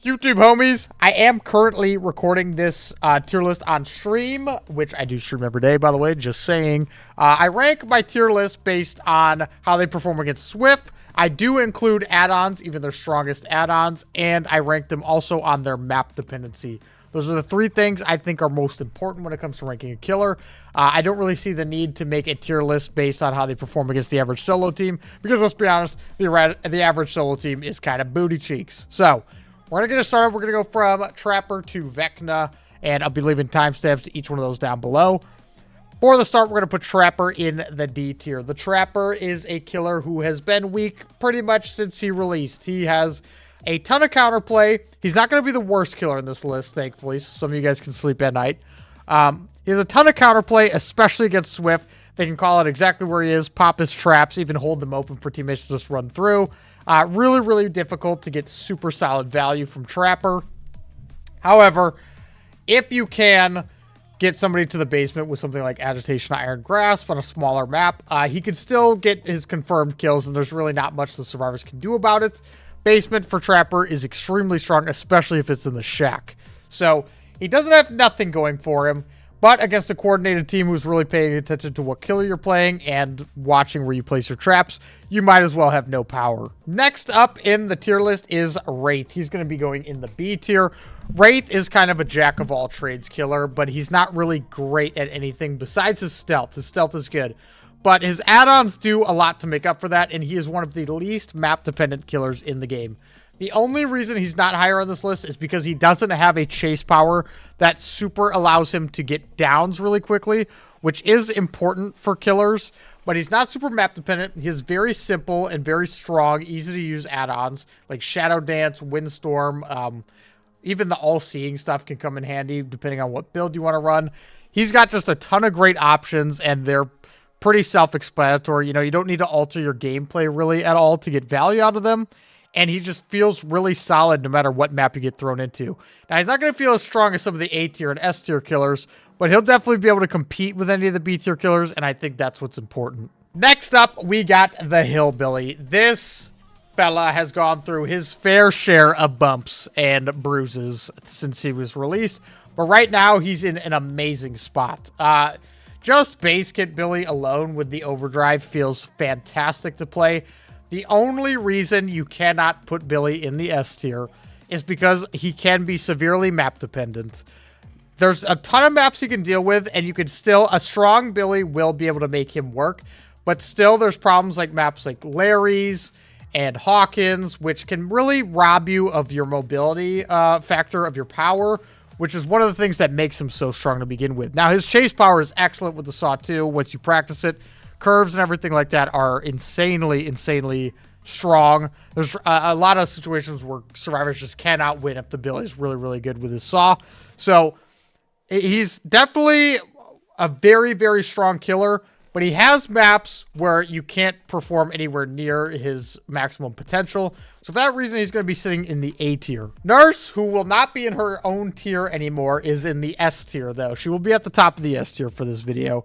YouTube homies, I am currently recording this tier list on stream, which I do stream every day, by the way, just saying. I rank my tier list based on how they perform against Swift. I do include add-ons, even their strongest add-ons, and I rank them also on their map dependency. Those are the three things I think are most important when it comes to ranking a killer. I don't really see the need to make a tier list based on how they perform against the average solo team, because let's be honest, the average solo team is kind of booty cheeks. So, we're going to get started. We're going to go from Trapper to Vecna, and I'll be leaving timestamps to each one of those down below. For the start, we're going to put Trapper in the D tier. The Trapper is a killer who has been weak pretty much since he released. He has a ton of counterplay. He's not going to be the worst killer in this list, thankfully, so some of you guys can sleep at night. He has a ton of counterplay, especially against Swift. They can call it exactly where he is, pop his traps, even hold them open for teammates to just run through. Really, really difficult to get super solid value from Trapper. However, if you can get somebody to the basement with something like Agitation Iron Grasp on a smaller map, he can still get his confirmed kills, and there's really not much the survivors can do about it. Basement for Trapper is extremely strong, especially if it's in the shack. So he doesn't have nothing going for him, but against a coordinated team who's really paying attention to what killer you're playing and watching where you place your traps, you might as well have no power. Next up in the tier list is Wraith. He's going to be going in the B tier. Wraith is kind of a jack of all trades killer, but he's not really great at anything besides his stealth. His stealth is good, but his add-ons do a lot to make up for that, and he is one of the least map-dependent killers in the game. The only reason he's not higher on this list is because he doesn't have a chase power that super allows him to get downs really quickly, which is important for killers, but he's not super map dependent. He has very simple and very strong, easy to use add-ons like Shadow Dance, Windstorm, even the all-seeing stuff can come in handy depending on what build you want to run. He's got just a ton of great options, and they're pretty self-explanatory. You know, you don't need to alter your gameplay really at all to get value out of them. And he just feels really solid no matter what map you get thrown into. Now, he's not going to feel as strong as some of the A tier and S tier killers, but he'll definitely be able to compete with any of the B tier killers, and I think that's what's important. Next up, we got the Hillbilly. This fella has gone through his fair share of bumps and bruises since he was released, but right now he's in an amazing spot. Just base kit Billy alone with the overdrive feels fantastic to play. The only reason you cannot put Billy in the S tier is because he can be severely map dependent. There's a ton of maps he can deal with, and you could still, a strong Billy will be able to make him work, but still there's problems like maps like Larry's and Hawkins, which can really rob you of your mobility factor of your power, which is one of the things that makes him so strong to begin with. Now, his chase power is excellent with the Saw 2 once you practice it. Curves and everything like that are insanely strong. There's a lot of situations where survivors just cannot win if the Billy's really, really good with his Saw. So he's definitely a very, very strong killer, but he has maps where you can't perform anywhere near his maximum potential. So for that reason, he's going to be sitting in the A tier. Nurse, who will not be in her own tier anymore, is in the S tier, though. She will be at the top of the S tier for this video.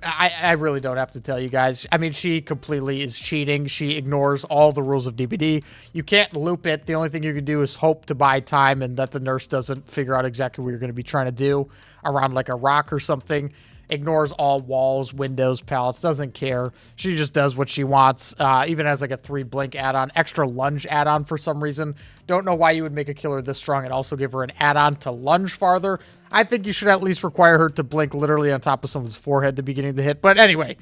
I really don't have to tell you guys. I mean, she completely is cheating. She ignores all the rules of DBD. You can't loop it. The only thing you can do is hope to buy time and that the nurse doesn't figure out exactly what you're going to be trying to do around like a rock or something. Ignores all walls, windows, pallets, doesn't care. She just does what she wants. Even has like a 3 blink add-on, extra lunge add-on for some reason. Don't know why you would make a killer this strong and also give her an add-on to lunge farther. I think you should at least require her to blink literally on top of someone's forehead to beginning the hit. But anyway,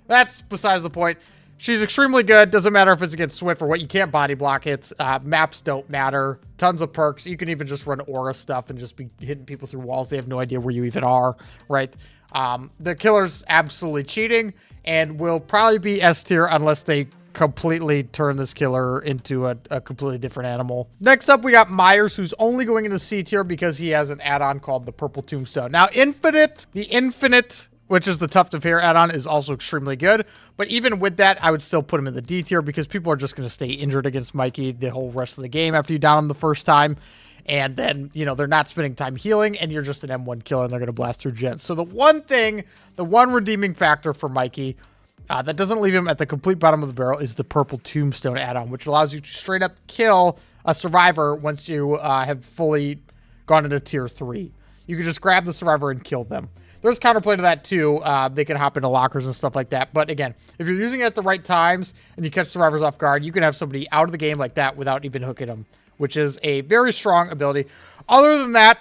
that's besides the point. She's extremely good. Doesn't matter if it's against Swift or what. You can't body block it. Maps don't matter. Tons of perks. You can even just run aura stuff and just be hitting people through walls. They have no idea where you even are, right? The killer's absolutely cheating and will probably be S tier unless they completely turn this killer into a completely different animal. Next up, we got Myers, who's only going into C tier because he has an add-on called the Purple Tombstone. Now, the Infinite, which is the Tuft of Hair add-on, is also extremely good. But even with that, I would still put him in the D tier because people are just going to stay injured against Mikey the whole rest of the game after you down him the first time. And then, you know, they're not spending time healing, and you're just an M1 killer, and they're going to blast through gens. So the one redeeming factor for Mikey that doesn't leave him at the complete bottom of the barrel is the Purple Tombstone add-on, which allows you to straight up kill a survivor once you have fully gone into tier 3. You can just grab the survivor and kill them. There's counterplay to that too. They can hop into lockers and stuff like that. But again, if you're using it at the right times and you catch survivors off guard, you can have somebody out of the game like that without even hooking them, which is a very strong ability. Other than that,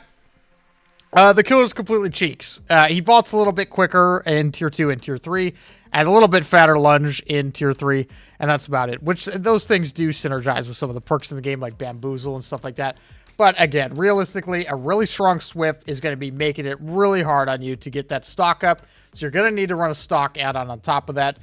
the killer's completely cheeks. He vaults a little bit quicker in tier 2 and tier 3, has a little bit fatter lunge in tier 3, and that's about it. Which those things do synergize with some of the perks in the game, like bamboozle and stuff like that. But again, realistically, a really strong Swift is going to be making it really hard on you to get that stock up. So you're going to need to run a stock add-on on top of that.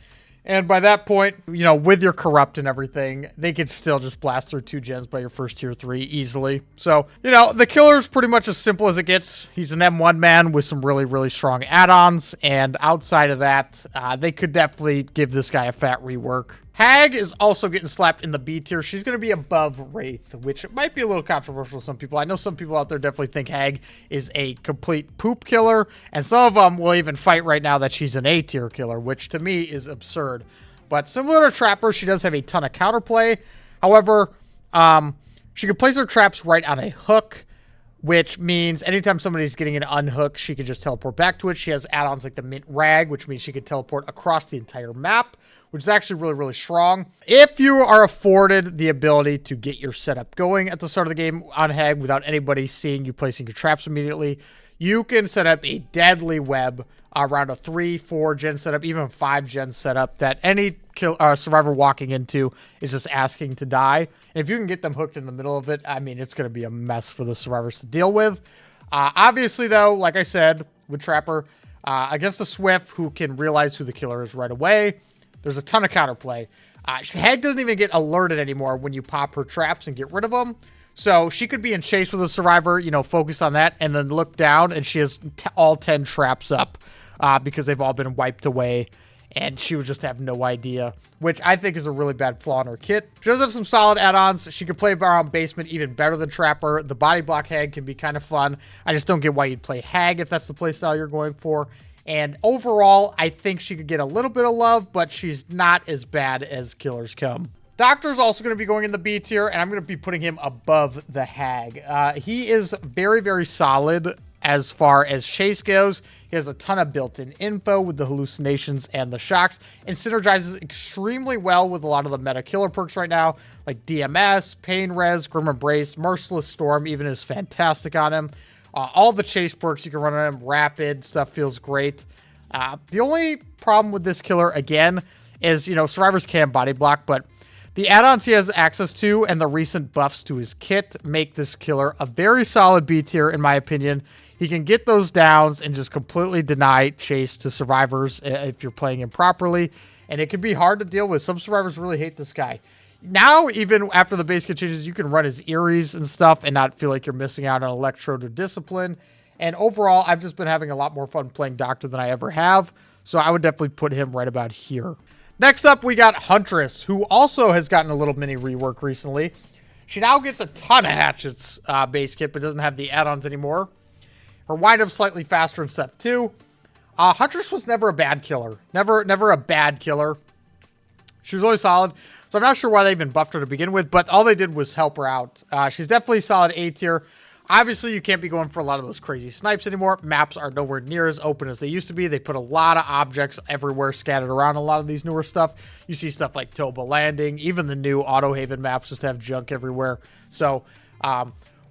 And by that point, you know, with your corrupt and everything, they could still just blast through 2 gens by your first tier 3 easily. So, you know, the killer is pretty much as simple as it gets. He's an M1 man with some really, really strong add-ons. And outside of that, they could definitely give this guy a fat rework. Hag is also getting slapped in the B tier. She's going to be above Wraith, which might be a little controversial to some people. I know some people out there definitely think Hag is a complete poop killer, and some of them will even fight right now that she's an A tier killer, which to me is absurd. But similar to Trapper, she does have a ton of counterplay. However, she can place her traps right on a hook, which means anytime somebody's getting an unhook, she can just teleport back to it. She has add-ons like the Mint Rag, which means she can teleport across the entire map, which is actually really, really strong. If you are afforded the ability to get your setup going at the start of the game on Hag without anybody seeing you placing your traps immediately, you can set up a deadly web around a 3-4 gen setup, even 5 gen setup that any survivor walking into is just asking to die. And if you can get them hooked in the middle of it, I mean, it's going to be a mess for the survivors to deal with. Obviously, though, like I said, with Trapper, against the Swift, who can realize who the killer is right away, there's a ton of counterplay. Hag doesn't even get alerted anymore when you pop her traps and get rid of them. So she could be in chase with a survivor, you know, focus on that, and then look down, and she has all 10 traps up because they've all been wiped away, and she would just have no idea, which I think is a really bad flaw in her kit. She does have some solid add-ons. She can play around basement even better than Trapper. The body block Hag can be kind of fun. I just don't get why you'd play Hag if that's the playstyle you're going for. And overall, I think she could get a little bit of love, but she's not as bad as killers come. Doctor's also going to be going in the B tier, and I'm going to be putting him above the Hag. He is very, very solid as far as chase goes. He has a ton of built-in info with the hallucinations and the shocks, and synergizes extremely well with a lot of the meta killer perks right now, like DMS, Pain Res, Grim Embrace, Merciless Storm even is fantastic on him. All the chase perks you can run on him, rapid stuff feels great. The only problem with this killer, again, is, you know, survivors can body block, but the add-ons he has access to and the recent buffs to his kit make this killer a very solid B tier, in my opinion. He can get those downs and just completely deny chase to survivors if you're playing him properly, and it can be hard to deal with. Some survivors really hate this guy. Now, even after the base kit changes, you can run his Eries and stuff and not feel like you're missing out on Electrode or Discipline. And overall, I've just been having a lot more fun playing Doctor than I ever have. So I would definitely put him right about here. Next up, we got Huntress, who also has gotten a little mini rework recently. She now gets a ton of hatchets base kit, but doesn't have the add-ons anymore. Her wind-up's slightly faster in step 2. Huntress was never a bad killer. Never a bad killer. She was always solid. So I'm not sure why they even buffed her to begin with, but all they did was help her out. She's definitely solid A tier. Obviously, you can't be going for a lot of those crazy snipes anymore. Maps are nowhere near as open as they used to be. They put a lot of objects everywhere scattered around a lot of these newer stuff. You see stuff like Toba Landing. Even the new Auto Haven maps just have junk everywhere. So,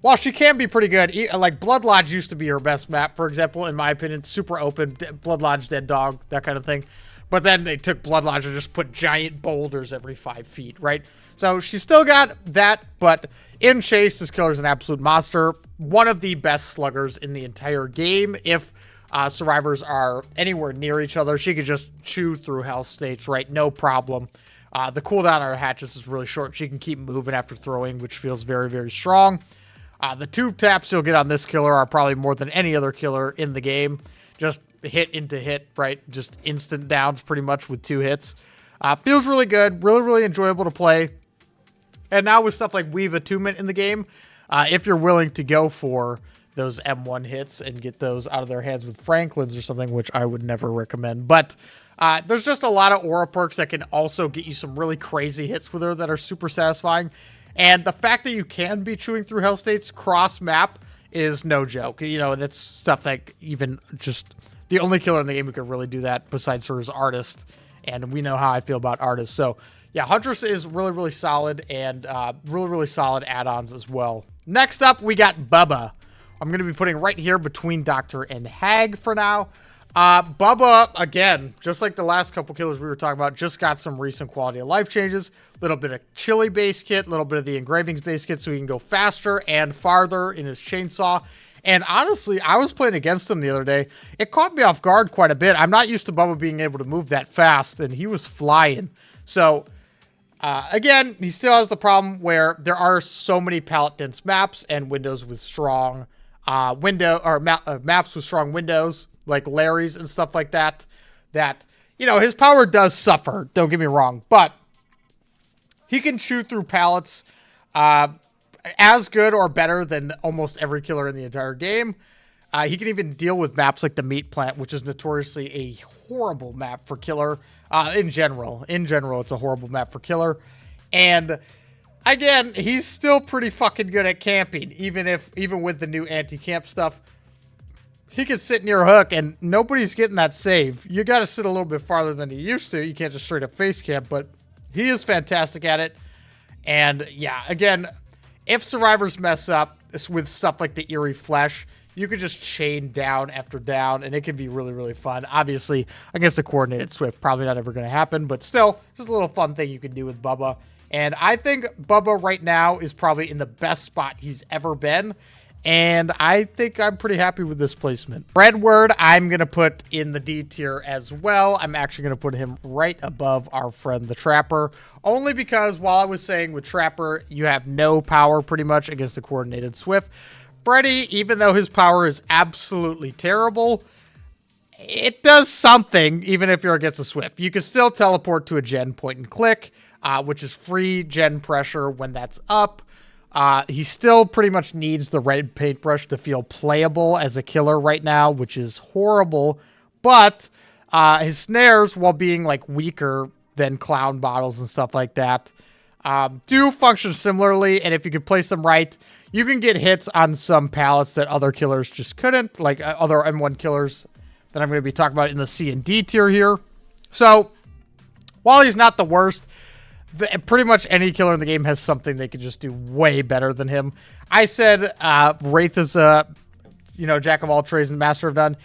while she can be pretty good, like Blood Lodge used to be her best map, for example, in my opinion. Super open, Blood Lodge, Dead Dog, that kind of thing. But then they took Blood Lodge and just put giant boulders every 5 feet, right? So she's still got that, but in chase, this killer's an absolute monster. One of the best sluggers in the entire game. If survivors are anywhere near each other, she could just chew through hell states, right? No problem. The cooldown on her hatches is really short. She can keep moving after throwing, which feels very, very strong. The 2 taps you'll get on this killer are probably more than any other killer in the game. Just hit into hit, right? Just instant downs pretty much with 2 hits. Feels really good. Really, really enjoyable to play. And now with stuff like Weave Attunement in the game, if you're willing to go for those M1 hits and get those out of their hands with Franklin's or something, which I would never recommend. But there's just a lot of aura perks that can also get you some really crazy hits with her that are super satisfying. And the fact that you can be chewing through hell states cross map is no joke. You know, that's stuff that even just the only killer in the game who could really do that besides her is Artist. And we know how I feel about Artist. So yeah, Huntress is really, really solid, and really, really solid add-ons as well. Next up, we got Bubba. I'm going to be putting right here between Doctor and Hag for now. Bubba, again, just like the last couple killers we were talking about, just got some recent quality of life changes. A little bit of chili base kit, a little bit of the engravings base kit so he can go faster and farther in his chainsaw. And honestly, I was playing against him the other day. It caught me off guard quite a bit. I'm not used to Bubba being able to move that fast, and he was flying. So, again, he still has the problem where there are so many palette-dense maps and windows with strong maps with strong windows, like Larry's and stuff like that, you know, his power does suffer, don't get me wrong, but he can chew through pallets as good or better than almost every killer in the entire game. He can even deal with maps like the Meat Plant, which is notoriously a horrible map for killer. In general, it's a horrible map for killer. And again, he's still pretty fucking good at camping, even with the new anti-camp stuff. He can sit near a hook, and nobody's getting that save. You got to sit a little bit farther than you used to. You can't just straight up face camp, but he is fantastic at it. And yeah, again, if survivors mess up with stuff like the eerie flesh, you could just chain down after down, and it can be really, really fun. Obviously, against the coordinated Swift, probably not ever going to happen, but still, just a little fun thing you can do with Bubba. And I think Bubba right now is probably in the best spot he's ever been. And I think I'm pretty happy with this placement. Redward, I'm going to put in the D tier as well. I'm actually going to put him right above our friend the Trapper. Only because while I was saying with Trapper, you have no power pretty much against a coordinated Swift. Freddy, even though his power is absolutely terrible, it does something even if you're against a Swift. You can still teleport to a gen point and click, which is free gen pressure when that's up. He still pretty much needs the red paintbrush to feel playable as a killer right now, which is horrible. But his snares, while being like weaker than clown bottles and stuff like that, do function similarly. And if you can place them right, you can get hits on some pallets that other killers just couldn't, like other M1 killers that I'm going to be talking about in the C and D tier here. So while he's not the worst, pretty much any killer in the game has something they could just do way better than him. I said Wraith is a, jack of all trades and master of none.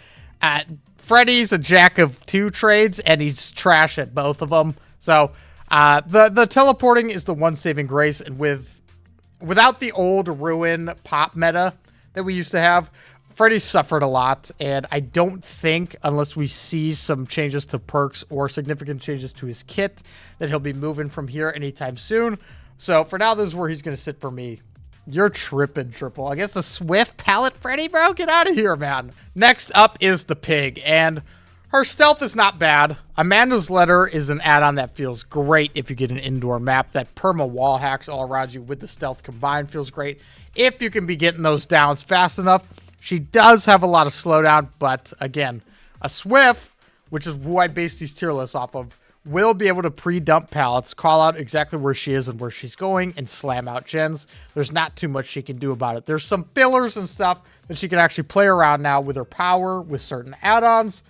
Freddy's a jack of two trades, and he's trash at both of them. So the teleporting is the one saving grace, and without the old ruin pop meta that we used to have, Freddy suffered a lot, and I don't think, unless we see some changes to perks or significant changes to his kit, that he'll be moving from here anytime soon. So for now, this is where he's going to sit for me. You're tripping, Triple. I guess the Swift pallet Freddy, bro? Get out of here, man. Next up is the Pig, and her stealth is not bad. Amanda's Letter is an add-on that feels great if you get an indoor map. That perma wall hacks all around you with the stealth combined feels great. If you can be getting those downs fast enough. She does have a lot of slowdown, but again, a Swift, which is who I base these tier lists off of, will be able to pre-dump pallets, call out exactly where she is and where she's going, and slam out gens. There's not too much she can do about it. There's some fillers and stuff that she can actually play around now with her power, with certain add-ons,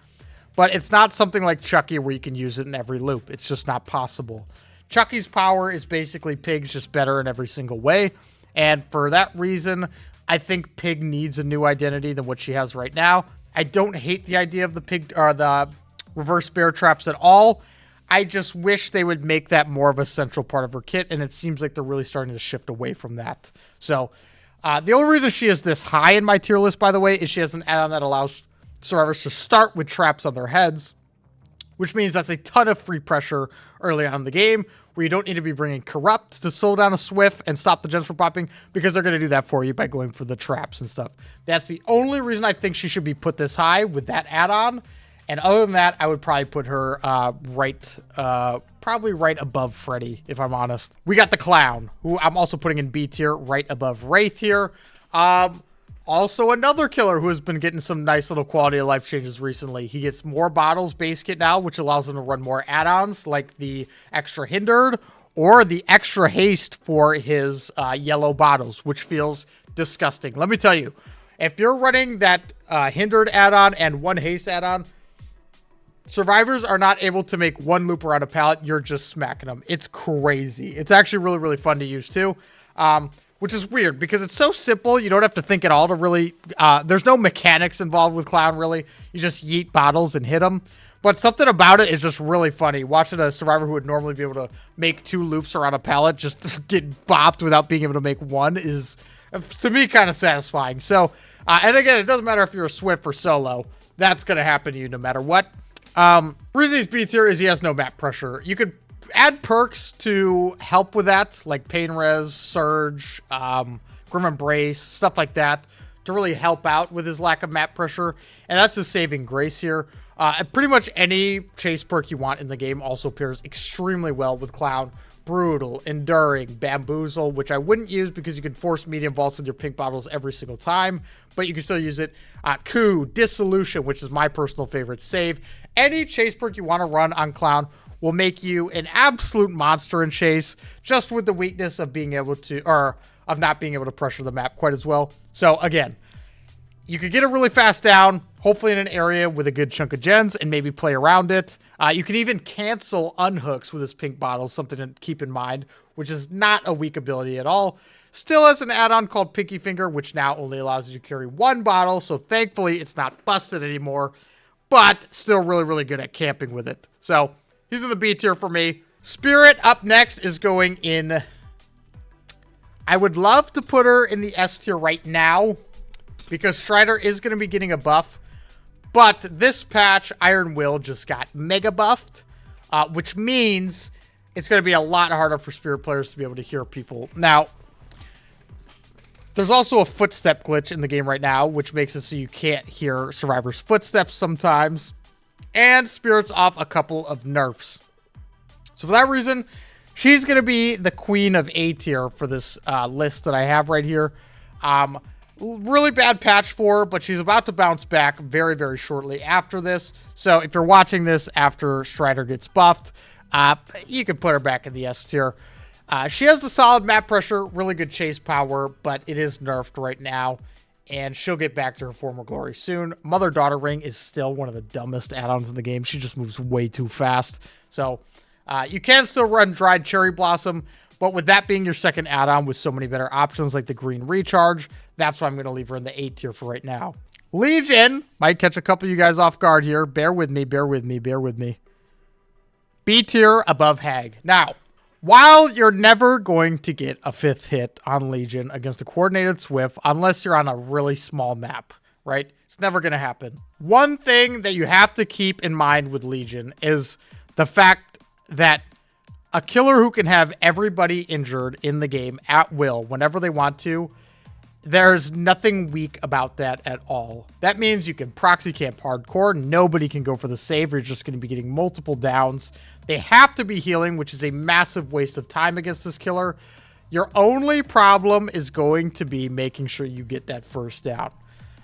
but it's not something like Chucky where you can use it in every loop. It's just not possible. Chucky's power is basically Pig's, just better in every single way, and for that reason, I think Pig needs a new identity than what she has right now. I don't hate the idea of the Pig or the reverse bear traps at all. I just wish they would make that more of a central part of her kit, and it seems like they're really starting to shift away from that. So the only reason she is this high in my tier list, by the way, is she has an add-on that allows survivors to start with traps on their heads, which means that's a ton of free pressure early on in the game, where you don't need to be bringing Corrupt to slow down a Swift and stop the gens from popping, because they're going to do that for you by going for the traps and stuff. That's the only reason I think she should be put this high with that add-on. And other than that, I would probably put her probably right above Freddy, if I'm honest. We got the Clown, who I'm also putting in B tier, right above Wraith here. Also another killer who has been getting some nice little quality of life changes recently. He gets more bottles base kit now, which allows him to run more add-ons like the extra hindered or the extra haste for his yellow bottles, which feels disgusting. Let me tell you, if you're running that hindered add-on and 1 haste add-on, survivors are not able to make 1 loop around a pallet. You're just smacking them. It's crazy. It's actually really, really fun to use too, which is weird because it's so simple. You don't have to think at all to really, there's no mechanics involved with Clown really. You just yeet bottles and hit them. But something about it is just really funny. Watching a survivor who would normally be able to make 2 loops around a pallet just get bopped without being able to make 1 is, to me, kind of satisfying. So, and again, it doesn't matter if you're a Swift or solo. That's going to happen to you no matter what. Reason he's B tier is he has no map pressure. You could add perks to help with that, like Pain Res, Surge, Grim Embrace, stuff like that, to really help out with his lack of map pressure. And that's his saving grace here. Pretty much any chase perk you want in the game also pairs extremely well with Clown. Brutal, Enduring, Bamboozle, which I wouldn't use because you can force medium vaults with your pink bottles every single time, but you can still use it. Coup, Dissolution, which is my personal favorite save. Any chase perk you want to run on Clown will make you an absolute monster in chase, just with the weakness of being able to, or of not being able to pressure the map quite as well. So again, you could get it really fast down, hopefully in an area with a good chunk of gens, and maybe play around it. You can even cancel unhooks with his pink bottles, something to keep in mind, which is not a weak ability at all. Still has an add-on called Pinky Finger, which now only allows you to carry 1 bottle, so thankfully it's not busted anymore, but still really, really good at camping with it. So he's in the B tier for me. Spirit up next is going in... I would love to put her in the S tier right now, because Strider is going to be getting a buff. But this patch, Iron Will just got mega buffed, which means it's going to be a lot harder for Spirit players to be able to hear people. Now, there's also a footstep glitch in the game right now, which makes it so you can't hear Survivor's footsteps sometimes. And Spirit's off a couple of nerfs. So for that reason, she's going to be the queen of A tier for this list that I have right here. Really bad patch for her, but she's about to bounce back very, very shortly after this. So if you're watching this after Strider gets buffed, you can put her back in the S tier. She has the solid map pressure, really good chase power, but it is nerfed right now, and she'll get back to her former glory soon. Mother-Daughter Ring is still one of the dumbest add-ons in the game. She just moves way too fast. So you can still run Dried Cherry Blossom, but with that being your second add-on with so many better options like the Green Recharge, that's why I'm going to leave her in the A tier for right now. Legion might catch a couple of you guys off guard here. Bear with me, bear with me, bear with me. B tier above Hag. Now, while you're never going to get a 5th hit on Legion against a coordinated Swift unless you're on a really small map, right? It's never going to happen. One thing that you have to keep in mind with Legion is the fact that a killer who can have everybody injured in the game at will whenever they want to, there's nothing weak about that at all. That means you can proxy camp hardcore. Nobody can go for the save. You're just going to be getting multiple downs. They have to be healing, which is a massive waste of time against this killer. Your only problem is going to be making sure you get that first down.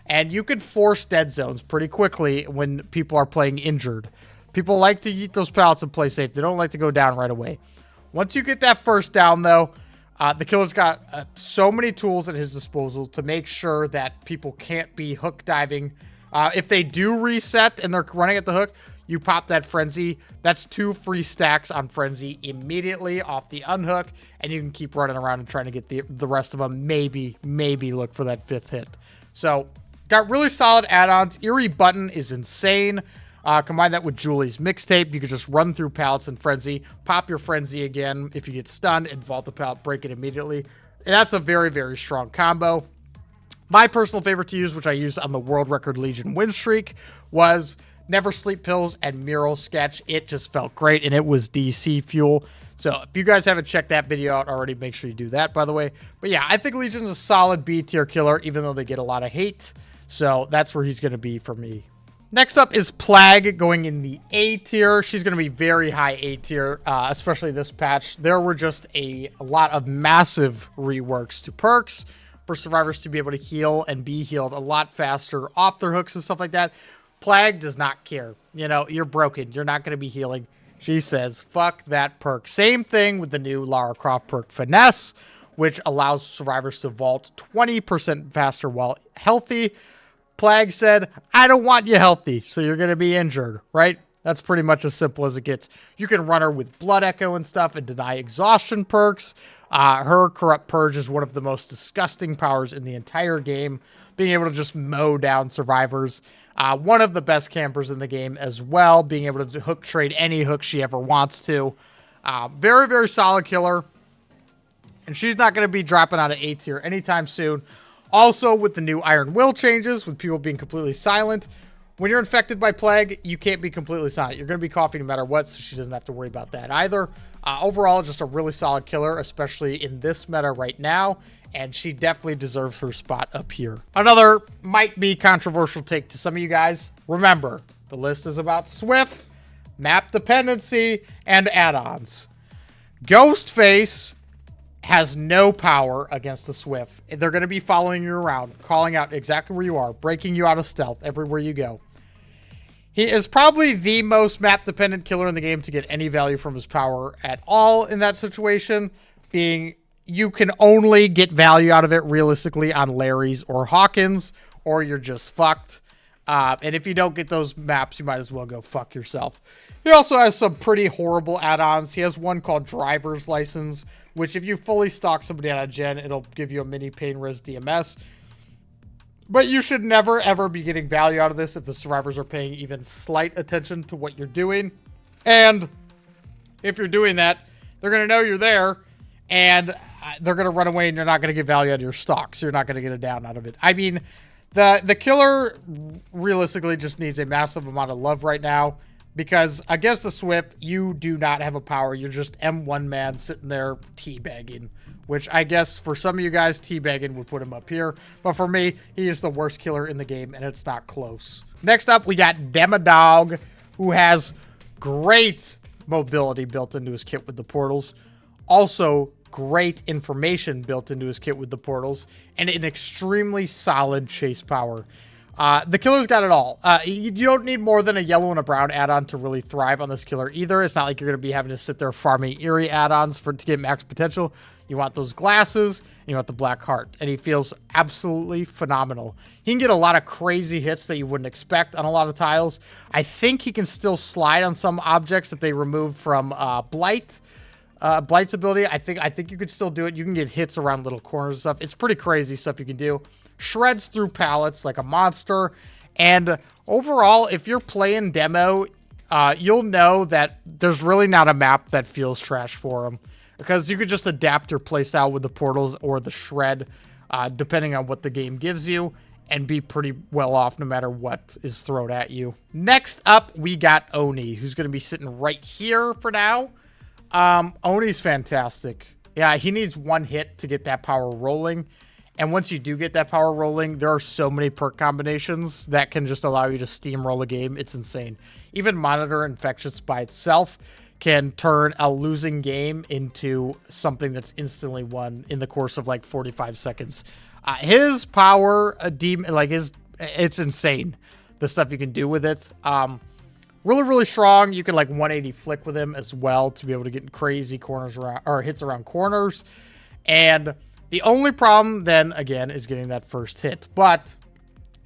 And you can force dead zones pretty quickly when people are playing injured. People like to eat those pallets and play safe. They don't like to go down right away. Once you get that first down, though, the killer's got so many tools at his disposal to make sure that people can't be hook diving. If they do reset and they're running at the hook, you pop that Frenzy. That's 2 free stacks on Frenzy immediately off the unhook, and you can keep running around and trying to get the rest of them. Maybe look for that 5th hit. So, got really solid add-ons. Eerie Button is insane. Combine that with Julie's mixtape. You can just run through pallets and Frenzy, pop your Frenzy again if you get stunned, and vault the pallet, break it immediately. And that's a very, very strong combo. My personal favorite to use, which I used on the World Record Legion win streak, was Never Sleep Pills and Mural Sketch. It just felt great, and it was DC fuel. So if you guys haven't checked that video out already, make sure you do that, by the way. But yeah, I think Legion's a solid B tier killer, even though they get a lot of hate. So that's where he's going to be for me. Next up is Plague, going in the A tier. She's going to be very high A tier, especially this patch. There were just a lot of massive reworks to perks for survivors to be able to heal and be healed a lot faster off their hooks and stuff like that. Plague does not care. You know, you're broken. You're not going to be healing. She says, fuck that perk. Same thing with the new Lara Croft perk Finesse, which allows survivors to vault 20% faster while healthy. Plague said, I don't want you healthy, so you're going to be injured, right? That's pretty much as simple as it gets. You can run her with Blood Echo and stuff and deny exhaustion perks. Her Corrupt Purge is one of the most disgusting powers in the entire game, being able to just mow down survivors. One of the best campers in the game as well, being able to hook trade any hook she ever wants to. Very, very solid killer. And she's not going to be dropping out of A tier anytime soon. Also, with the new Iron Will changes, with people being completely silent, when you're infected by Plague, you can't be completely silent. You're going to be coughing no matter what, so she doesn't have to worry about that either. Overall, just a really solid killer, especially in this meta right now, and she definitely deserves her spot up here. Another might be controversial take to some of you guys. Remember, the list is about Swift, map dependency, and add-ons. Ghostface has no power against the Swift. They're going to be following you around, calling out exactly where you are, breaking you out of stealth everywhere you go. He is probably the most map-dependent killer in the game to get any value from his power at all in that situation, being you can only get value out of it realistically on Larry's or Hawkins, or you're just fucked. And if you don't get those maps, you might as well go fuck yourself. He also has some pretty horrible add-ons. He has one called Driver's License, which if you fully stock somebody on a gen, it'll give you a mini pain res DMS. But you should never, ever be getting value out of this if the survivors are paying even slight attention to what you're doing. And if you're doing that, they're going to know you're there, and they're going to run away, and you're not going to get value out of your stock, so you're not going to get a down out of it. I mean, the killer realistically just needs a massive amount of love right now, because against the Swift, you do not have a power. You're just M1 man sitting there teabagging, which I guess for some of you guys, teabagging would put him up here. But for me, he is the worst killer in the game, and it's not close. Next up, we got Demogorgon, who has great mobility built into his kit with the portals. Also, great information built into his kit with the portals, and an extremely solid chase power. The killer's got it all. You don't need more than a yellow and a brown add-on to really thrive on this killer either. It's not like you're going to be having to sit there farming eerie add-ons to get max potential. You want those glasses, and you want the black heart, and he feels absolutely phenomenal. He can get a lot of crazy hits that you wouldn't expect on a lot of tiles. I think he can still slide on some objects that they removed from Blight. Blight's ability, I think you could still do it. You can get hits around little corners and stuff. It's pretty crazy stuff you can do. Shreds through pallets like a monster. And overall, if you're playing demo, you'll know that there's really not a map that feels trash for him, because you could just adapt your playstyle with the portals or the shred, depending on what the game gives you, and be pretty well off no matter what is thrown at you. Next up, we got Oni, who's going to be sitting right here for now. Oni's fantastic. Yeah, he needs one hit to get that power rolling. And once you do get that power rolling, there are so many perk combinations that can just allow you to steamroll a game. It's insane. Even Monitor Infectious by itself can turn a losing game into something that's instantly won in the course of like 45 seconds. His power, it's insane. The stuff you can do with it. Really, really strong. You can like 180 flick with him as well to be able to get crazy corners around, or hits around corners. And the only problem then again is getting that first hit. But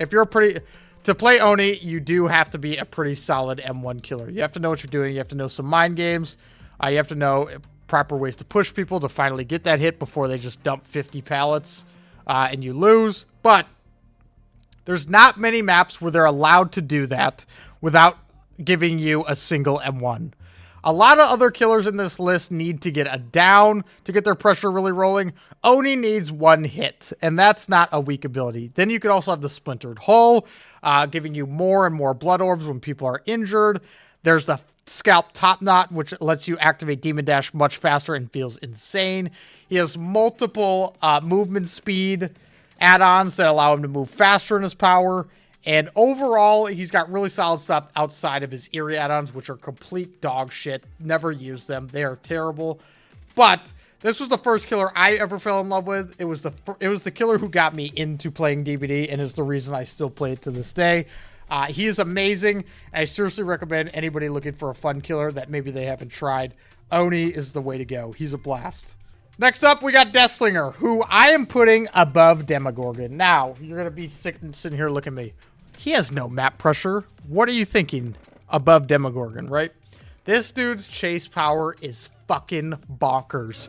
if you're to play Oni, you do have to be a pretty solid M1 killer. You have to know what you're doing. You have to know some mind games. You have to know proper ways to push people to finally get that hit before they just dump 50 pallets and you lose. But there's not many maps where they're allowed to do that without giving you a single M1. A lot of other killers in this list need to get a down to get their pressure really rolling. Oni needs one hit, and that's not a weak ability. Then you could also have the Splintered Hull, giving you more and more blood orbs when people are injured. There's the Scalp Top Knot, which lets you activate Demon Dash much faster and feels insane. He has multiple movement speed add-ons that allow him to move faster in his power. And overall, he's got really solid stuff outside of his eerie add-ons, which are complete dog shit. Never use them. They are terrible. But this was the first killer I ever fell in love with. It was the killer who got me into playing DBD and is the reason I still play it to this day. He is amazing, and I seriously recommend anybody looking for a fun killer that maybe they haven't tried. Oni is the way to go. He's a blast. Next up, we got Deathslinger, who I am putting above Demogorgon. Now, you're going to be sitting here looking at me. He has no map pressure. What are you thinking? Above Demogorgon, right? This dude's chase power is fucking bonkers.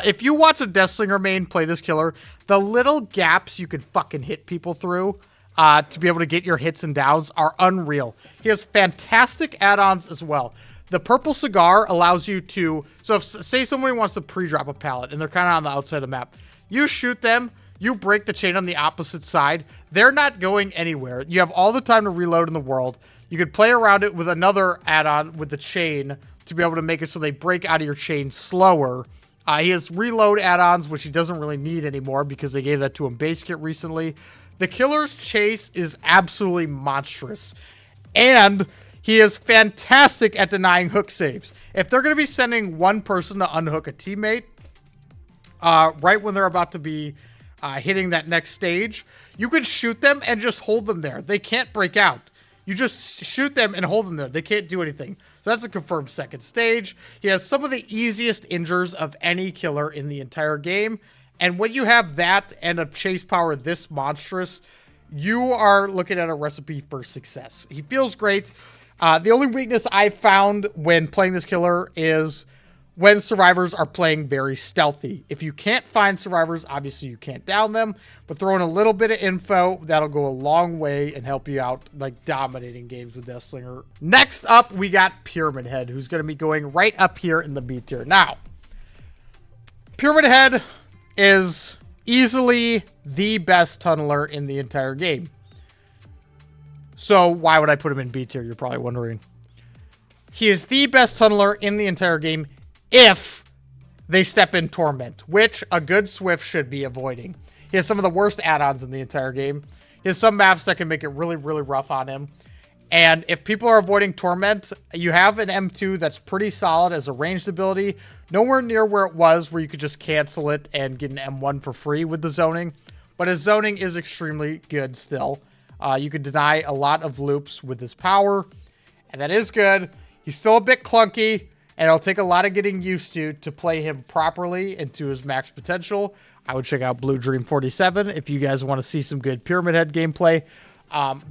If you watch a Deathslinger main play this killer, the little gaps you could fucking hit people through to be able to get your hits and downs are unreal. He has fantastic add-ons as well. The purple cigar allows you to, so if say somebody wants to pre-drop a pallet and they're kind of on the outside of the map, you shoot them, you break the chain on the opposite side, they're not going anywhere. You have all the time to reload in the world. You could play around it with another add-on with the chain to be able to make it so they break out of your chain slower. He has reload add-ons, which he doesn't really need anymore because they gave that to him base kit recently. The killer's chase is absolutely monstrous. And he is fantastic at denying hook saves. If they're going to be sending one person to unhook a teammate, right when they're about to be hitting that next stage, you could shoot them and just hold them there. They can't break out. You just shoot them and hold them there. They can't do anything. So that's a confirmed second stage. He has some of the easiest injures of any killer in the entire game. And when you have that and a chase power this monstrous, you are looking at a recipe for success. He feels great. The only weakness I found when playing this killer is when survivors are playing very stealthy. If you can't find survivors, obviously you can't down them, but throwing a little bit of info, that'll go a long way and help you out, like dominating games with Deathslinger. Next up, we got Pyramidhead, who's going to be going right up here in the B tier. Now, Pyramidhead is easily the best tunneler in the entire game. So why would I put him in B tier, you're probably wondering. He is the best tunneler in the entire game if they step in Torment, which a good Swift should be avoiding. He has some of the worst add-ons in the entire game. He has some maps that can make it really, really rough on him. And if people are avoiding Torment, you have an M2 that's pretty solid as a ranged ability. Nowhere near where it was where you could just cancel it and get an M1 for free with the zoning. But his zoning is extremely good still. You can deny a lot of loops with his power. And that is good. He's still a bit clunky. And it'll take a lot of getting used to play him properly and to his max potential. I would check out Blue Dream 47 if you guys want to see some good Pyramidhead gameplay.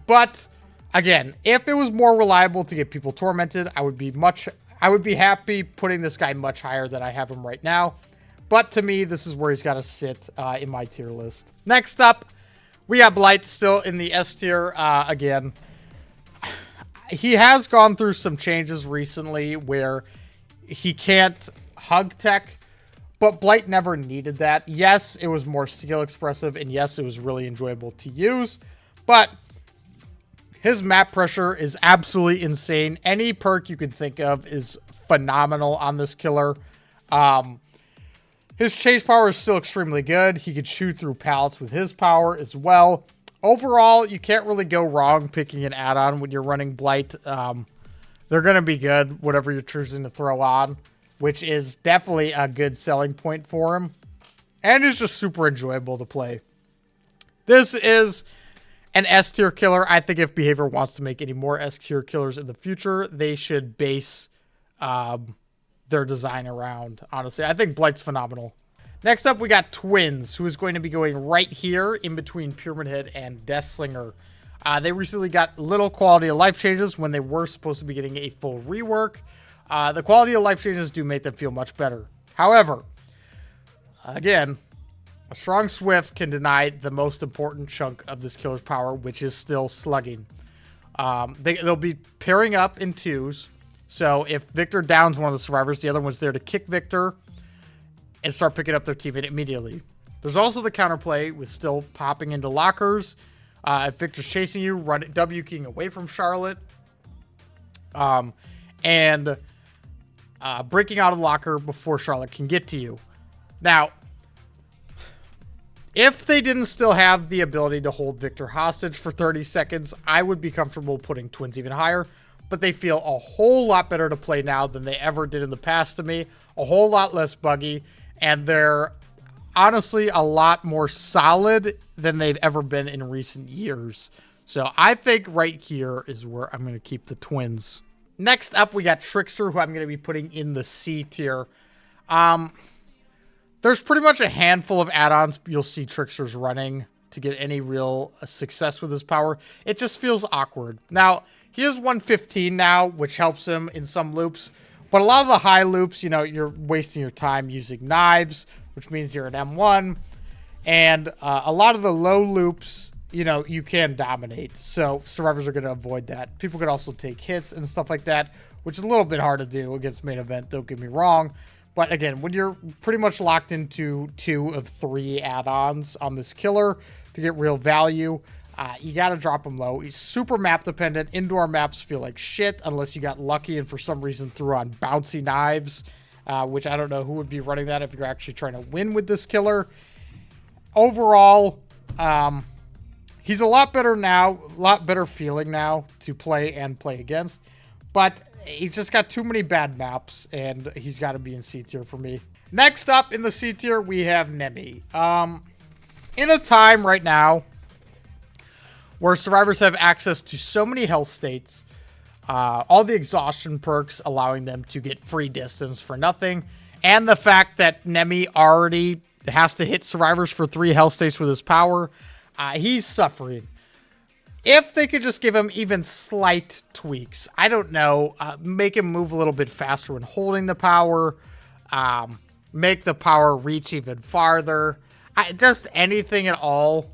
But again, if it was more reliable to get people tormented, I would be happy putting this guy much higher than I have him right now. But to me, this is where he's got to sit in my tier list. Next up, we got Blight still in the S tier. Again, he has gone through some changes recently where he can't hug tech, but Blight never needed that. Yes, it was more skill expressive, and yes, it was really enjoyable to use, but his map pressure is absolutely insane. Any perk you can think of is phenomenal on this killer. His chase power is still extremely good. He could shoot through pallets with his power as well. Overall, you can't really go wrong picking an add-on when you're running Blight. They're going to be good, whatever you're choosing to throw on, which is definitely a good selling point for him. And is just super enjoyable to play. This is an S-tier killer. I think if Behavior wants to make any more S-tier killers in the future, they should base their design around, honestly. I think Blight's phenomenal. Next up, we got Twins, who is going to be going right here in between Pyramidhead and Deathslinger. They recently got little quality of life changes when they were supposed to be getting a full rework. The quality of life changes do make them feel much better. However, again, a strong Swift can deny the most important chunk of this killer's power, which is still slugging. They'll be pairing up in twos. So if Victor downs one of the survivors, the other one's there to kick Victor and start picking up their teammate immediately. There's also the counterplay with still popping into lockers. If Victor's chasing you, run it W keying away from Charlotte. And breaking out of the locker before Charlotte can get to you. Now, if they didn't still have the ability to hold Victor hostage for 30 seconds, I would be comfortable putting Twins even higher. But they feel a whole lot better to play now than they ever did in the past to me. A whole lot less buggy. And they're honestly a lot more solid than they've ever been in recent years. So I think right here is where I'm going to keep the twins. Next up, we got Trickster, who I'm going to be putting in the C tier. There's pretty much a handful of add-ons you'll see Tricksters running to get any real success with his power. It just feels awkward. Now, he is 115 now, which helps him in some loops. But a lot of the high loops, you know, you're wasting your time using knives, which means you're at M1. And a lot of the low loops, you know, you can dominate. So survivors are going to avoid that. People could also take hits and stuff like that, which is a little bit hard to do against main event, don't get me wrong. But again, when you're pretty much locked into 2 of 3 add-ons on this killer to get real value, you got to drop him low. He's super map dependent. Indoor maps feel like shit unless you got lucky and for some reason threw on bouncy knives, which I don't know who would be running that if you're actually trying to win with this killer. Overall, he's a lot better now, a lot better feeling now to play and play against, but he's just got too many bad maps, and he's got to be in C tier for me. Next up in the C tier, we have Nemi. In a time right now where survivors have access to so many health states, all the exhaustion perks allowing them to get free distance for nothing, and the fact that Nemi already has to hit survivors for 3 health states with his power, he's suffering. If they could just give him even slight tweaks, I don't know, make him move a little bit faster when holding the power, make the power reach even farther, just anything at all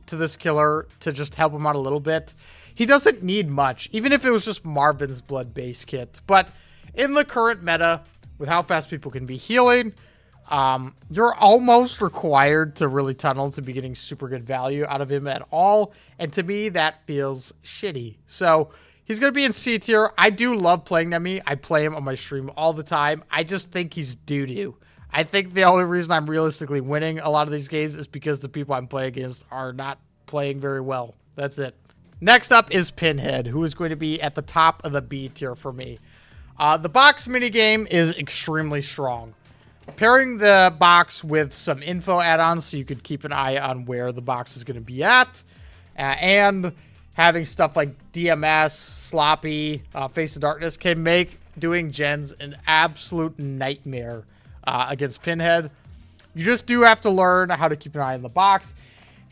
to this killer to just help him out a little bit. He doesn't need much, even if it was just Marvin's Blood base kit. But in the current meta, with how fast people can be healing, you're almost required to really tunnel to be getting super good value out of him at all. And to me, that feels shitty. So he's going to be in C tier. I do love playing Nemi. I play him on my stream all the time. I just think he's doo-doo. I think the only reason I'm realistically winning a lot of these games is because the people I'm playing against are not playing very well. That's it. Next up is Pinhead, who is going to be at the top of the B tier for me. The box minigame is extremely strong. Pairing the box with some info add-ons so you could keep an eye on where the box is going to be at, and having stuff like DMS, Sloppy, Face of Darkness can make doing gens an absolute nightmare against Pinhead. You just do have to learn how to keep an eye on the box.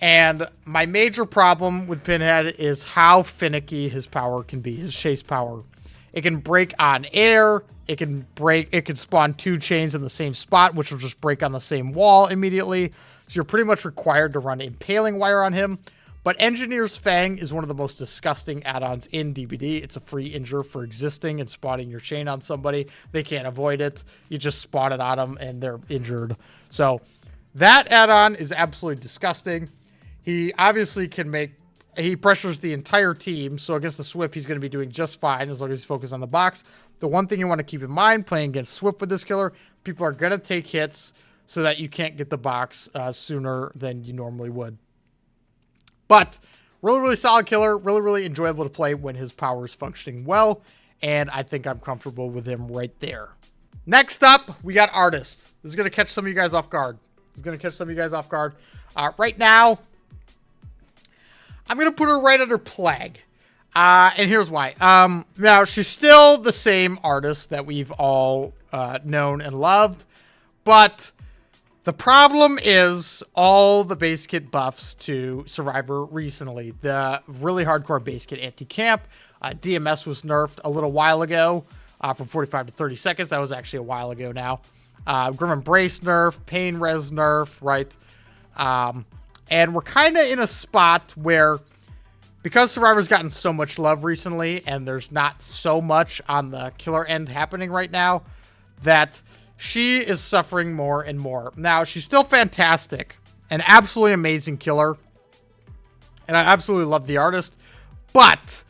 And my major problem with Pinhead is how finicky his power can be, his chase power. It can break on air. It can spawn 2 chains in the same spot, which will just break on the same wall immediately. So you're pretty much required to run Impaling Wire on him. But Engineer's Fang is one of the most disgusting add-ons in DBD. It's a free injure for existing and spawning your chain on somebody. They can't avoid it. You just spawn it on them and they're injured. So that add-on is absolutely disgusting. He obviously he pressures the entire team. So against the Swift, he's going to be doing just fine as long as he's focused on the box. The one thing you want to keep in mind playing against Swift with this killer, people are going to take hits so that you can't get the box sooner than you normally would. But really, really solid killer. Really, really enjoyable to play when his power is functioning well. And I think I'm comfortable with him right there. Next up, we got Artist. This is going to catch some of you guys off guard. Right now, I'm going to put her right under Plague. And here's why. Now, she's still the same Artist that we've all known and loved. But the problem is all the base kit buffs to Survivor recently. The really hardcore base kit anti-camp. DMS was nerfed a little while ago from 45 to 30 seconds. That was actually a while ago now. Grim Embrace nerf. Pain Res nerf, right? And we're kind of in a spot where, because Survivor's gotten so much love recently and there's not so much on the killer end happening right now, that she is suffering more and more. Now, she's still fantastic. An absolutely amazing killer. And I absolutely love the Artist. But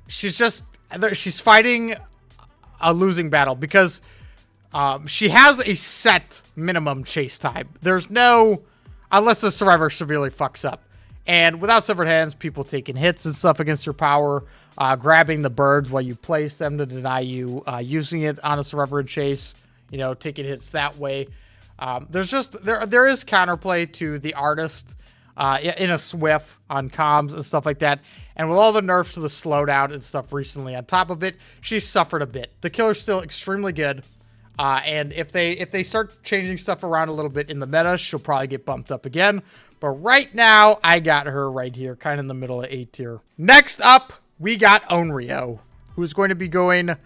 she's fighting a losing battle because she has a set minimum chase time. There's no, unless the Survivor severely fucks up. And without severed hands, people taking hits and stuff against your power, grabbing the birds while you place them to deny you using it on a Survivor and chase, you know, taking hits that way. There is counterplay to the Artist in a Swift on comms and stuff like that. And with all the nerfs to the slowdown and stuff recently on top of it, she's suffered a bit. The killer's still extremely good. And if they start changing stuff around a little bit in the meta, she'll probably get bumped up again. But right now, I got her right here, kind of in the middle of A tier. Next up, we got Onryo, who's going to be going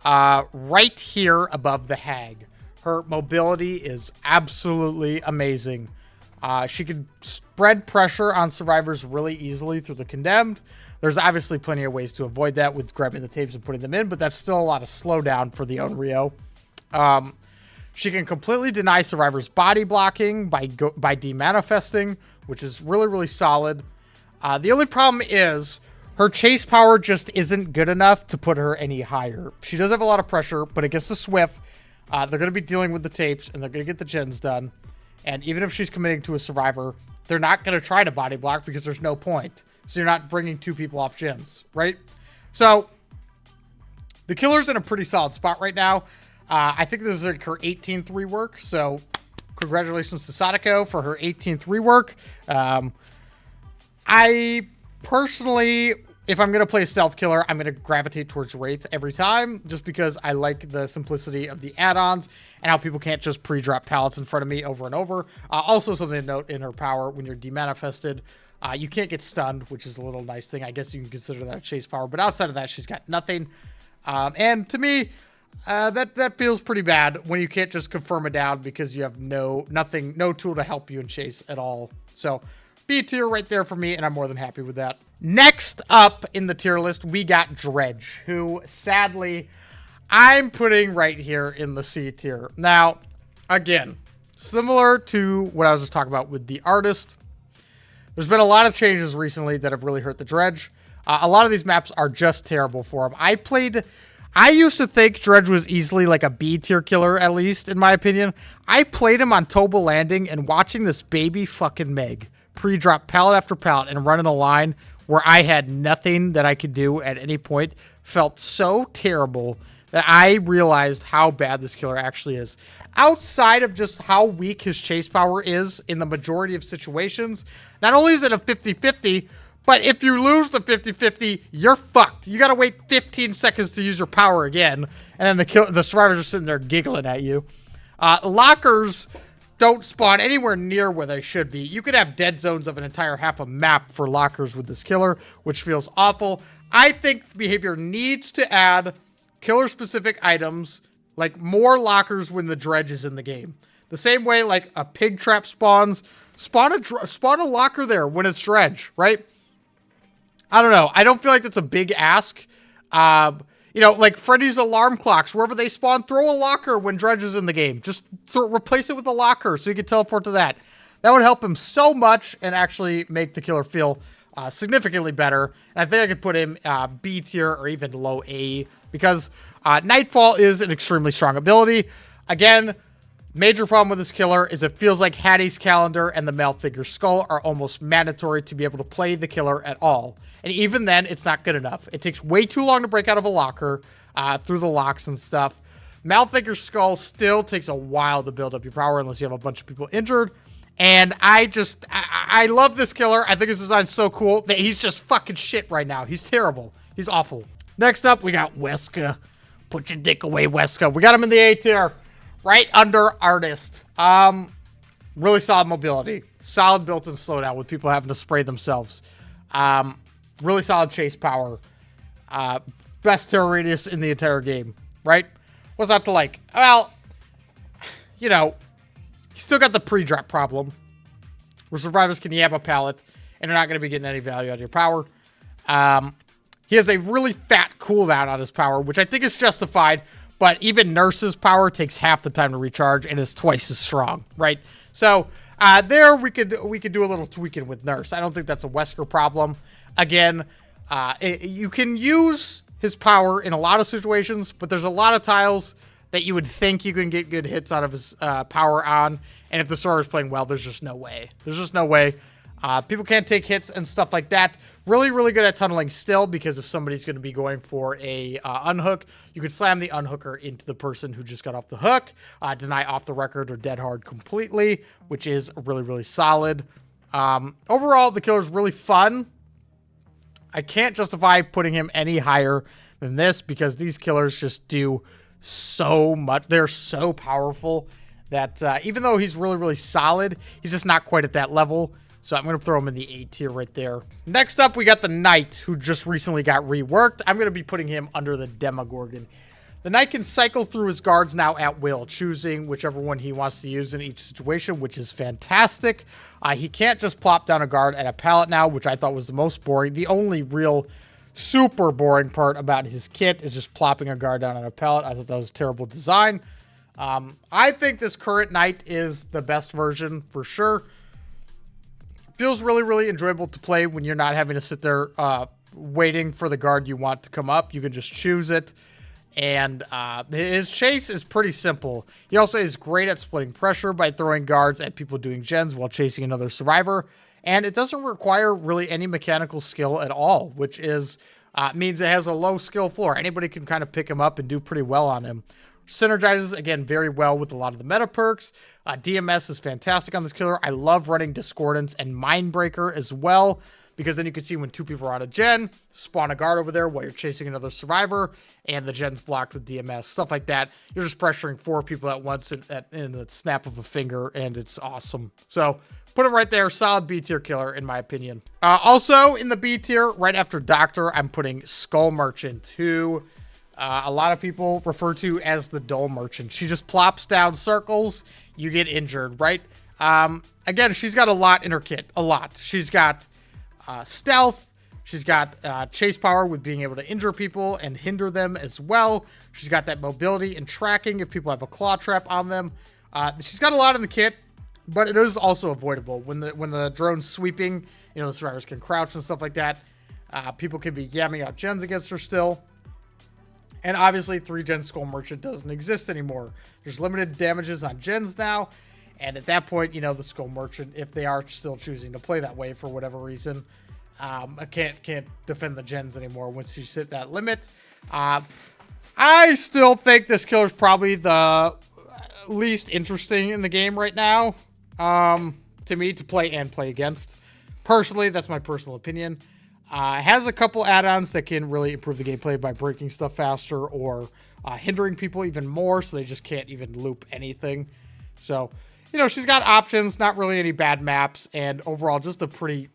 right here above the Hag. Her mobility is absolutely amazing. She can spread pressure on survivors really easily through the Condemned. There's obviously plenty of ways to avoid that with grabbing the tapes and putting them in, but that's still a lot of slowdown for the Onryo. She can completely deny survivors body blocking by demanifesting, which is really, really solid. The only problem is her chase power just isn't good enough to put her any higher. She does have a lot of pressure, but against the Swift, they're going to be dealing with the tapes and they're going to get the gens done. And even if she's committing to a survivor, they're not going to try to body block because there's no point. So you're not bringing two people off gens, right? So the killer's in a pretty solid spot right now. I think this is like her 18th rework. So congratulations to Sadako for her 18th rework. I personally, if I'm going to play a stealth killer, I'm going to gravitate towards Wraith every time, just because I like the simplicity of the add-ons and how people can't just pre-drop pallets in front of me over and over. Also something to note in her power, when you're demanifested, you can't get stunned, which is a little nice thing. I guess you can consider that a chase power, but outside of that, she's got nothing. And to me, that feels pretty bad when you can't just confirm a down because you have no tool to help you in chase at all. So B tier right there for me, and I'm more than happy with that. Next up in the tier list, we got Dredge, who sadly I'm putting right here in the C tier. Now, again, similar to what I was just talking about with the artist, there's been a lot of changes recently that have really hurt the Dredge. A lot of these maps are just terrible for him. I used to think Dredge was easily like a B tier killer, at least in my opinion. I played him on Toba Landing, and watching this baby fucking Meg pre-drop pallet after pallet and run in a line where I had nothing that I could do at any point felt so terrible that I realized how bad this killer actually is. Outside of just how weak his chase power is in the majority of situations, not only is it a 50-50, but if you lose the 50-50, you're fucked. You gotta wait 15 seconds to use your power again, and then the survivors are sitting there giggling at you. Lockers don't spawn anywhere near where they should be. You could have dead zones of an entire half a map for lockers with this killer, which feels awful. I think behavior needs to add killer-specific items, like more lockers when the Dredge is in the game. The same way like a pig trap spawns, spawn a locker there when it's Dredge, right? I don't know. I don't feel like that's a big ask. You know, like Freddy's alarm clocks, wherever they spawn, throw a locker when Dredge is in the game. Just replace it with a locker so you can teleport to that. That would help him so much and actually make the killer feel significantly better. And I think I could put him B tier or even low A, because Nightfall is an extremely strong ability. Again, major problem with this killer is it feels like Hattie's Calendar and the Malfigure Skull are almost mandatory to be able to play the killer at all. And even then, it's not good enough. It takes way too long to break out of a locker through the locks and stuff. Malfigure Skull still takes a while to build up your power unless you have a bunch of people injured. And I love this killer. I think his design's so cool that he's just fucking shit right now. He's terrible. He's awful. Next up, we got Wesker. Put your dick away, Wesker. We got him in the A tier, right under Artist. Really solid mobility. Solid built-in slowdown with people having to spray themselves. Really solid chase power. Best terror radius in the entire game, right? What's that to like? Well, you know, he's still got the pre-drop problem, where survivors can yab a pallet, and they're not going to be getting any value out of your power. He has a really fat cooldown on his power, which I think is justified, but even Nurse's power takes half the time to recharge and is twice as strong, right? So there we could do a little tweaking with Nurse. I don't think that's a Wesker problem. Again, you can use his power in a lot of situations, but there's a lot of tiles that you would think you can get good hits out of his power on, and if the server's playing well, there's just no way. There's just no way. People can't take hits and stuff like that. Really, really good at tunneling still, because if somebody's going to be going for a unhook, you could slam the unhooker into the person who just got off the hook, deny off the record or dead hard completely, which is really, really solid. Overall, the killer's really fun. I can't justify putting him any higher than this because these killers just do so much. They're so powerful that even though he's really, really solid, he's just not quite at that level. So I'm going to throw him in the A tier right there. Next up, we got the Knight, who just recently got reworked. I'm going to be putting him under the Demogorgon. The Knight can cycle through his guards now at will, choosing whichever one he wants to use in each situation, which is fantastic. He can't just plop down a guard at a pallet now, which I thought was the most boring. The only real super boring part about his kit is just plopping a guard down on a pallet. I thought that was a terrible design. I think this current Knight is the best version for sure. Feels really, really enjoyable to play when you're not having to sit there waiting for the guard you want to come up. You can just choose it. And his chase is pretty simple. He also is great at splitting pressure by throwing guards at people doing gens while chasing another survivor. And it doesn't require really any mechanical skill at all, which is means it has a low skill floor. Anybody can kind of pick him up and do pretty well on him. Synergizes, again, very well with a lot of the meta perks. DMS is fantastic on this killer. I love running Discordance and Mindbreaker as well, because then you can see when two people are on a gen, spawn a guard over there while you're chasing another survivor, and the gen's blocked with DMS. Stuff like that. You're just pressuring 4 people at once in the snap of a finger, and it's awesome. So put him right there. Solid B tier killer, in my opinion. Also, in the B tier, right after Doctor, I'm putting Skull Merchant, who a lot of people refer to as the Dull Merchant. She just plops down circles, you get injured, right? Again, she's got a lot in her kit. A lot. She's got stealth. She's got chase power with being able to injure people and hinder them as well. She's got that mobility and tracking if people have a claw trap on them. She's got a lot in the kit, but it is also avoidable. When the drone's sweeping, you know, the survivors can crouch and stuff like that. People can be yamming out gens against her still. And obviously, 3-gen Skull Merchant doesn't exist anymore. There's limited damages on gens now. And at that point, you know, the Skull Merchant, if they are still choosing to play that way for whatever reason, can't defend the gens anymore once you hit that limit. I still think this killer's probably the least interesting in the game right now, to me, to play and play against. Personally, that's my personal opinion. Has a couple add-ons that can really improve the gameplay by breaking stuff faster or hindering people even more, so they just can't even loop anything. So, you know, she's got options, not really any bad maps, and overall just a pretty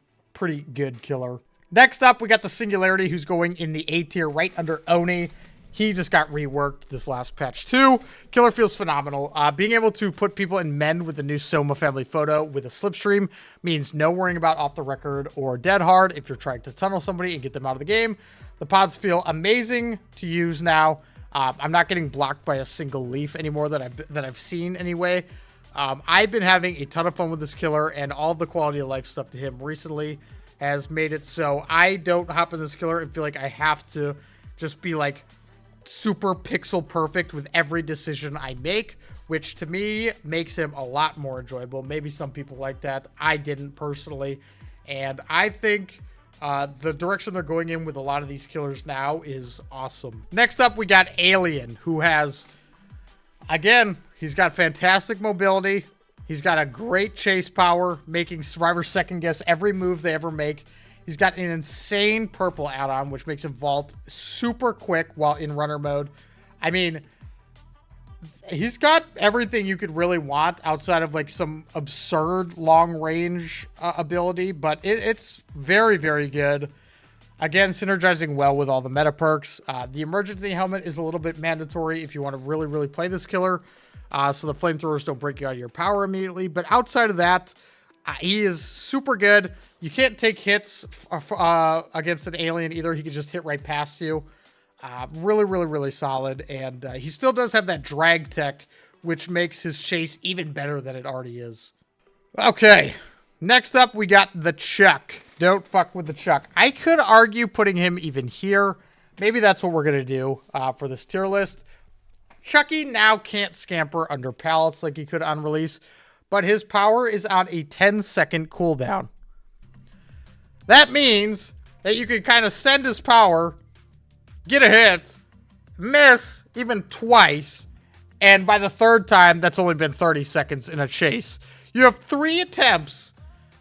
good killer. Next up, we got the Singularity, who's going in the A tier right under Oni. He just got reworked this last patch too. Killer feels phenomenal. Being able to put people in Mend with the new Soma family photo with a slipstream means no worrying about off the record or dead hard if you're trying to tunnel somebody and get them out of the game. The pods feel amazing to use now. I'm not getting blocked by a single leaf anymore that I've seen anyway. I've been having a ton of fun with this killer, and all the quality of life stuff to him recently has made it so I don't hop in this killer and feel like I have to just be like super pixel perfect with every decision I make, which to me makes him a lot more enjoyable. Maybe some people like that. I didn't personally. And I think the direction they're going in with a lot of these killers now is awesome. Next up, we got Alien, who has, again, he's got fantastic mobility. He's got a great chase power, making survivors second guess every move they ever make. He's got an insane purple add-on, which makes him vault super quick while in runner mode. I mean, he's got everything you could really want outside of like some absurd long range ability, but it's very, very good. Again, synergizing well with all the meta perks. The emergency helmet is a little bit mandatory if you want to really, really play this killer. So the flamethrowers don't break you out of your power immediately. But outside of that, he is super good. You can't take hits against an alien either. He can just hit right past you. Really, really, really solid. And he still does have that drag tech, which makes his chase even better than it already is. Okay, next up we got the Chuck. Don't fuck with the Chuck. I could argue putting him even here. Maybe that's what we're going to do for this tier list. Chucky now can't scamper under pallets like he could on release, but his power is on a 10-second cooldown. That means that you can kind of send his power, get a hit, miss even twice, and by the third time, that's only been 30 seconds in a chase. You have 3 attempts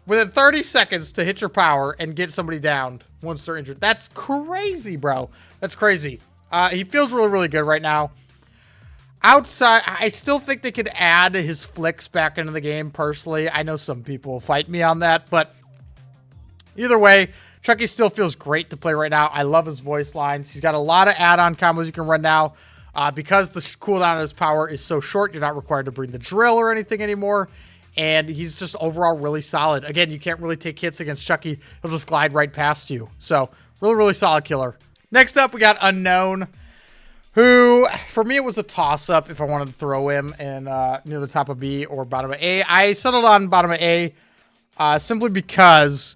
within 30 seconds to hit your power and get somebody down once they're injured. That's crazy, bro. That's crazy. He feels really, really good right now. Outside, I still think they could add his flicks back into the game, personally. I know some people fight me on that, but either way, Chucky still feels great to play right now. I love his voice lines. He's got a lot of add-on combos you can run now. Because the cooldown of his power is so short, you're not required to bring the drill or anything anymore. And he's just overall really solid. Again, you can't really take hits against Chucky. He'll just glide right past you. So, really, really solid killer. Next up, we got Unknown, who, for me, it was a toss-up if I wanted to throw him in near the top of B or bottom of A. I settled on bottom of A simply because,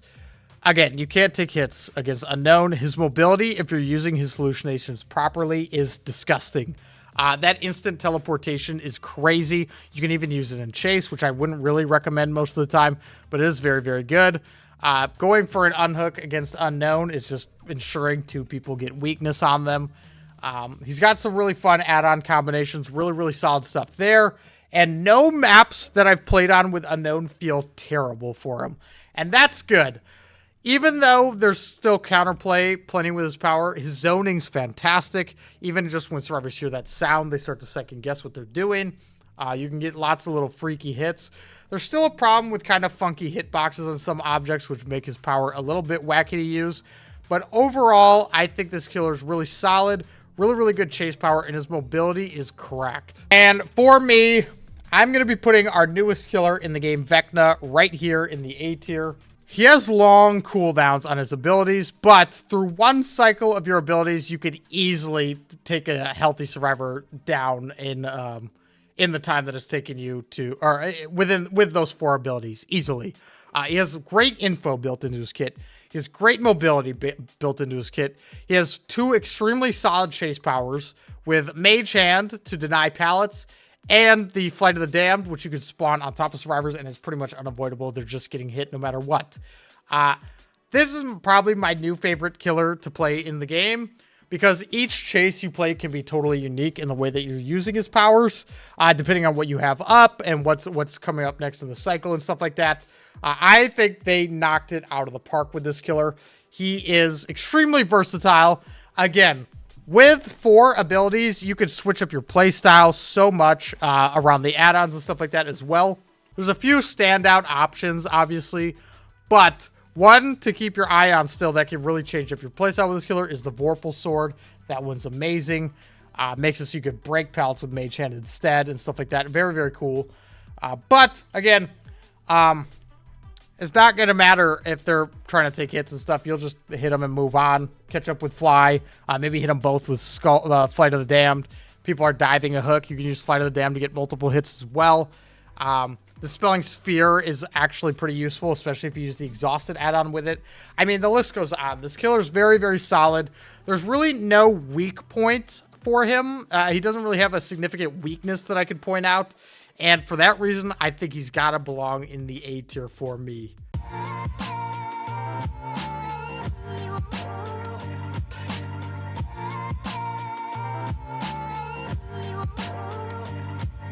again, you can't take hits against Unknown. His mobility, if you're using his hallucinations properly, is disgusting. That instant teleportation is crazy. You can even use it in chase, which I wouldn't really recommend most of the time, but it is very, very good. Going for an unhook against Unknown is just ensuring two people get weakness on them. He's got some really fun add-on combinations, really, really solid stuff there. And no maps that I've played on with Unknown feel terrible for him. And that's good. Even though there's still counterplay plenty with his power, his zoning's fantastic. Even just when survivors hear that sound, they start to second guess what they're doing. You can get lots of little freaky hits. There's still a problem with kind of funky hitboxes on some objects, which make his power a little bit wacky to use. But overall, I think this killer is really solid. Really, really good chase power, and his mobility is cracked. And for me, I'm going to be putting our newest killer in the game, Vecna, right here in the A tier. He has long cooldowns on his abilities, but through one cycle of your abilities, you could easily take a healthy survivor down in the time that it's taken you to, or with those 4 abilities, easily. He has great info built into his kit. He has great mobility built into his kit. He has 2 extremely solid chase powers with Mage Hand to deny pallets and the Flight of the Damned, which you can spawn on top of survivors, and it's pretty much unavoidable. They're just getting hit no matter what. This is probably my new favorite killer to play in the game, because each chase you play can be totally unique in the way that you're using his powers, depending on what you have up and what's coming up next in the cycle and stuff like that. I think they knocked it out of the park with this killer. He is extremely versatile. Again, with 4 abilities, you could switch up your playstyle so much around the add-ons and stuff like that as well. There's a few standout options, obviously, but one to keep your eye on still that can really change up your playstyle with this killer is the Vorpal Sword. That one's amazing. Makes it so you could break pallets with Mage Hand instead and stuff like that. Very, very cool. But, again, it's not going to matter if they're trying to take hits and stuff. You'll just hit them and move on. Catch up with Fly. Maybe hit them both with Flight of the Damned. People are diving a hook. You can use Flight of the Damned to get multiple hits as well. Dispelling Sphere is actually pretty useful, especially if you use the Exhausted add-on with it. I mean, the list goes on. This killer is very, very solid. There's really no weak point for him. He doesn't really have a significant weakness that I could point out. And for that reason, I think he's got to belong in the A tier for me.